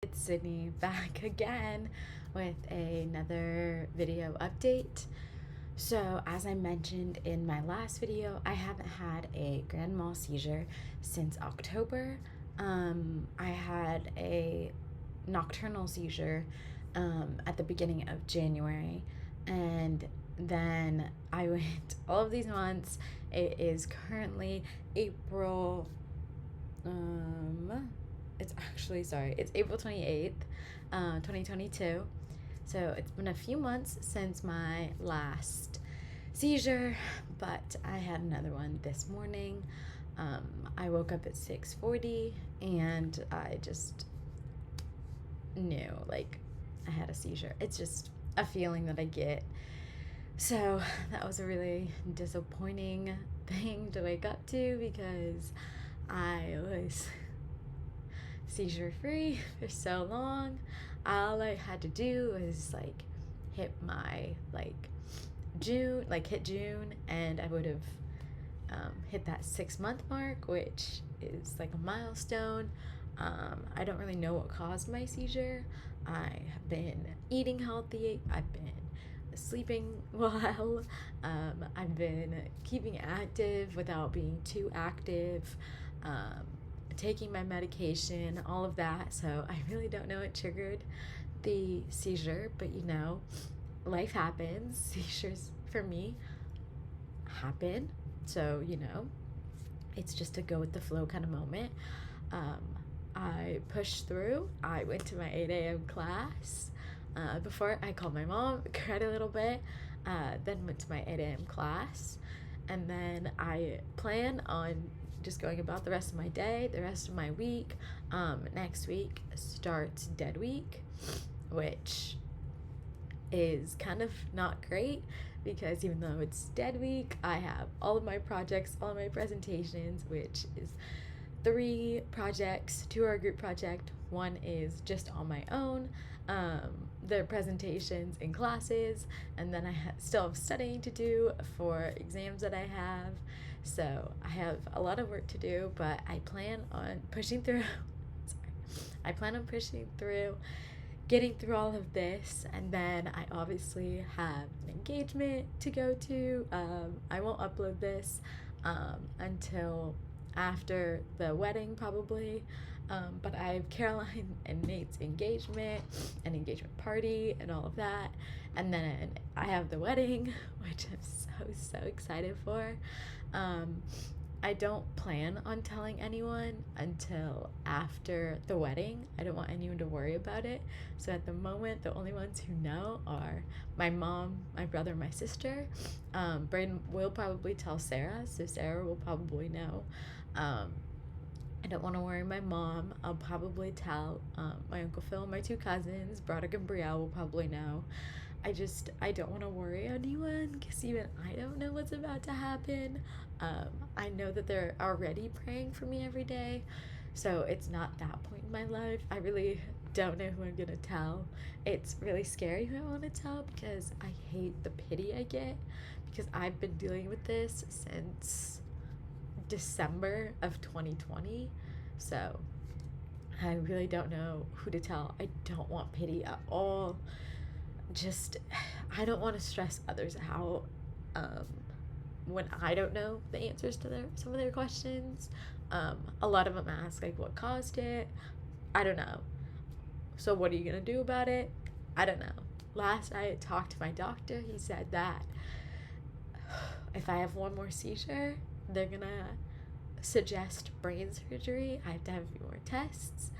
it's Sydney back again with another video update. So, as I mentioned in my last video, I haven't had a grand mal seizure since October. I had a nocturnal seizure at the beginning of January, and then I went all of these months. It is currently April. It's April 28th, 2022. So it's been a few months since my last seizure, but I had another one this morning. I woke up at 6:40 and I just knew like I had a seizure. It's just a feeling that I get. So that was a really disappointing thing to wake up to because I was seizure free for so long. All I had to do was hit my hit June, and I would have hit that 6-month mark, which is like a milestone. I don't really know what caused my seizure. I have been eating healthy. I've been sleeping well. I've been keeping active without being too active. Taking my medication, all of that. So I really don't know what triggered the seizure, but life happens. Seizures for me happen. So, it's just a go with the flow kind of moment. I pushed through. I went to my 8 a.m. class. Before I called my mom, cried a little bit, then went to my 8 a.m. class. And then I plan on just going about the rest of my day, the rest of my week. Next week starts dead week, which is kind of not great because even though it's dead week, I have all of my projects, all of my presentations, which is 3 projects. 2 are a group project, 1 is just on my own. The presentations in classes, and then I still have studying to do for exams that I have. So I have a lot of work to do, but I plan on pushing through. I plan on pushing through, getting through all of this, and then I obviously have an engagement to go to. I won't upload this until after the wedding probably, but I have Caroline and Nate's engagement and engagement party and all of that, and then I have the wedding, which I'm so excited for. I don't plan on telling anyone until after the wedding. I don't want anyone to worry about it. So at the moment, the only ones who know are my mom, my brother, my sister. Braden will probably tell Sarah, so Sarah will probably know. I don't want to worry my mom. I'll probably tell my Uncle Phil and my 2 cousins. Broderick and Brielle will probably know. I don't want to worry anyone because even I don't know what's about to happen. I know that they're already praying for me every day, so it's not that point in my life. I really don't know who I'm going to tell. It's really scary who I want to tell because I hate the pity I get because I've been dealing with this since December of 2020, so I really don't know who to tell. I don't want pity at all. I don't want to stress others out when I don't know the answers to some of their questions. A lot of them ask what caused it. I don't know. So what are you gonna do about it? I don't know. Last I talked to my doctor, he said that if I have one more seizure, they're gonna suggest brain surgery. I have to have a few more tests.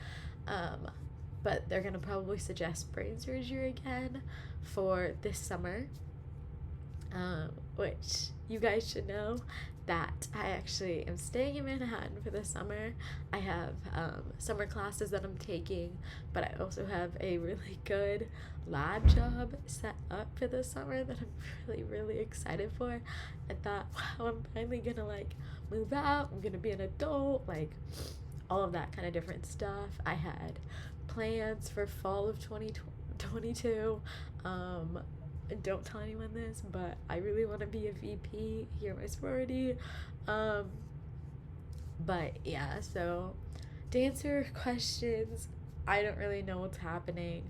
But they're gonna probably suggest brain surgery again for this summer, which you guys should know that I actually am staying in Manhattan for the summer. I have summer classes that I'm taking, but I also have a really good lab job set up for the summer that I'm really excited for. I thought, wow, I'm finally gonna move out, I'm gonna be an adult, all of that kind of different stuff. I had plans for fall of 2022. Don't tell anyone this, but I really want to be a VP here at my sorority. But yeah, so to answer questions, I don't really know what's happening.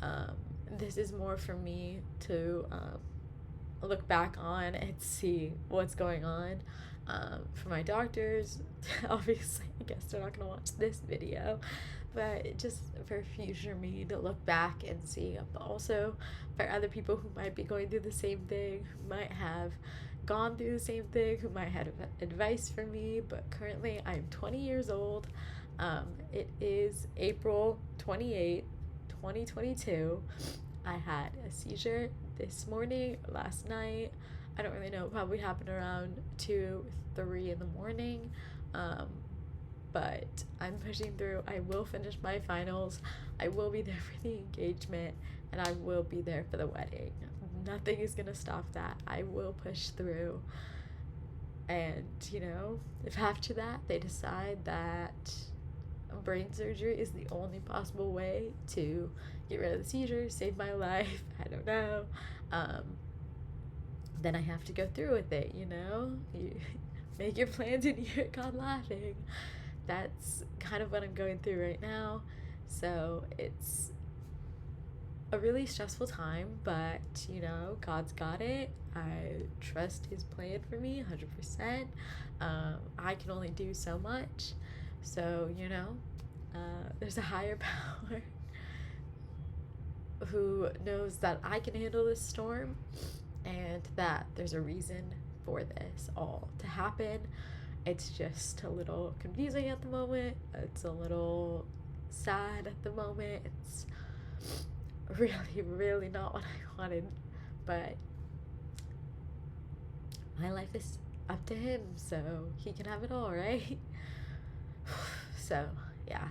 Um, this is more for me to look back on and see what's going on. For my doctors, obviously, I guess they're not gonna watch this video, but just for future me to look back and see. But also for other people who might be going through the same thing, who might have gone through the same thing, who might have advice for me. But currently, I'm 20 years old. It is April 28th, 2022. I had a seizure this morning, last night. I don't really know, it probably happened around 2, 3 in the morning. But I'm pushing through. I will finish my finals. I will be there for the engagement, and I will be there for the wedding. Nothing is gonna stop that. I will push through. And, if after that they decide that brain surgery is the only possible way to get rid of the seizure, save my life, I don't know, then I have to go through with it, You make your plans and you hear God laughing. That's kind of what I'm going through right now. So it's a really stressful time, but God's got it. I trust his plan for me 100%. I can only do so much. So, there's a higher power who knows that I can handle this storm, and that there's a reason for this all to happen. It's just a little confusing at the moment. It's a little sad at the moment. It's really, really not what I wanted, but my life is up to him, so he can have it all, right? So, yeah.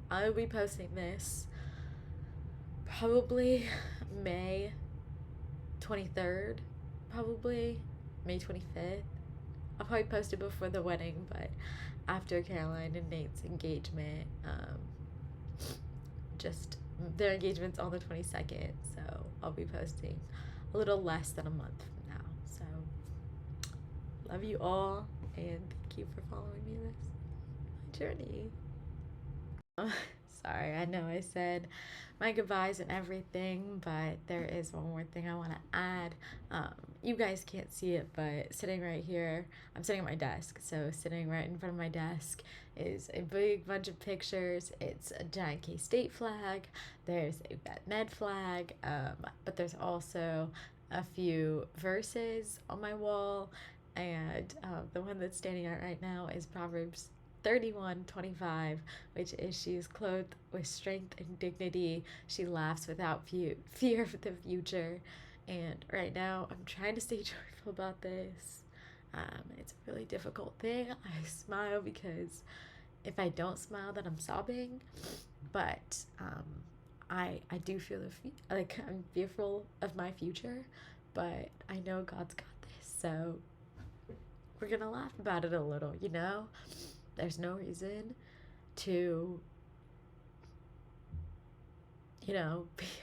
I'll be posting this probably May 23rd, probably May 25th. I'll probably post it before the wedding, but after Caroline and Nate's engagement. Just their engagement's on the 22nd, so I'll be posting a little less than a month from now. So, love you all, and thank you for following me this journey. Sorry, I know I said my goodbyes and everything, but there is one more thing I want to add. You guys can't see it, but sitting right here, I'm sitting at my desk, so sitting right in front of my desk is a big bunch of pictures. It's a giant K-State flag, there's a Vet Med flag, but there's also a few verses on my wall, and the one that's standing out right now is Proverbs 31:25, which is, she is clothed with strength and dignity. She laughs without fear of the future. And right now, I'm trying to stay joyful about this. It's a really difficult thing. I smile because if I don't smile, then I'm sobbing. But I do feel like I'm fearful of my future, but I know God's got this. So we're gonna laugh about it a little, There's no reason to, be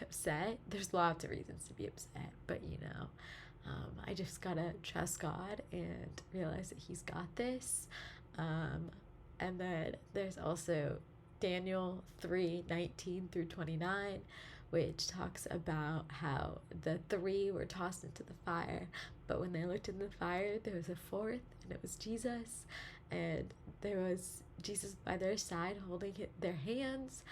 upset. There's lots of reasons to be upset, but, I just gotta trust God and realize that he's got this. And then there's also Daniel 3:19-29, which talks about how the 3 were tossed into the fire, but when they looked in the fire, there was a 4th, and it was Jesus. And there was Jesus by their side holding their hands.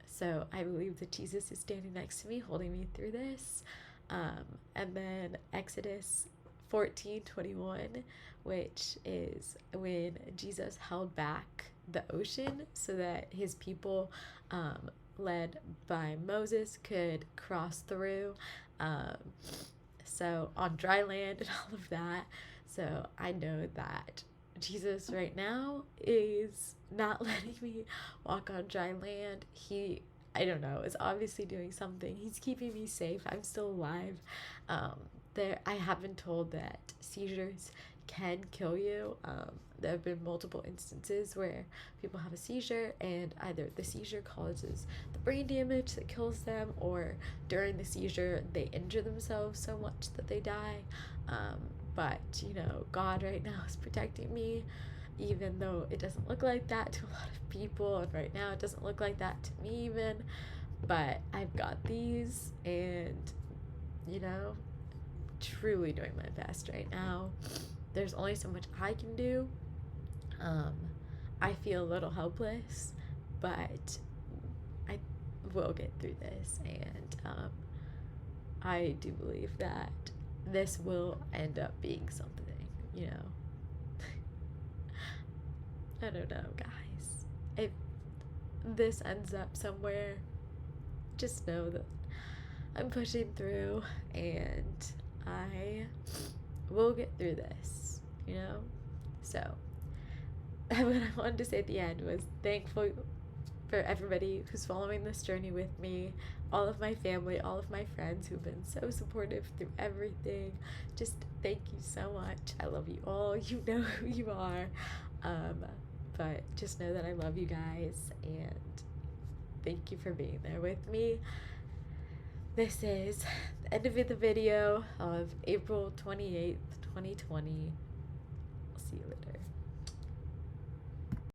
So I believe that Jesus is standing next to me, holding me through this. And then Exodus 14:21, which is when Jesus held back the ocean so that his people, led by Moses, could cross through. So on dry land and all of that. So I know that Jesus right now is not letting me walk on dry land. He, I don't know, is obviously doing something. He's keeping me safe. I'm still alive. I have been told that seizures can kill you. There have been multiple instances where people have a seizure, and either the seizure causes the brain damage that kills them, or during the seizure they injure themselves so much that they die. But God right now is protecting me, even though it doesn't look like that to a lot of people, and right now it doesn't look like that to me even. But I've got these, and you know, truly doing my best right now. There's only so much I can do. I feel a little helpless, but I will get through this, and I do believe that this will end up being something, you know. I don't know, guys. If this ends up somewhere, just know that I'm pushing through, and I will get through this, you know? So, what I wanted to say at the end was thankful for everybody who's following this journey with me, all of my family, all of my friends who've been so supportive through everything. Just thank you so much. I love you all. You know who you are. But just know that I love you guys, and thank you for being there with me. This is the end of the video of April 28th, 2020. I'll see you later.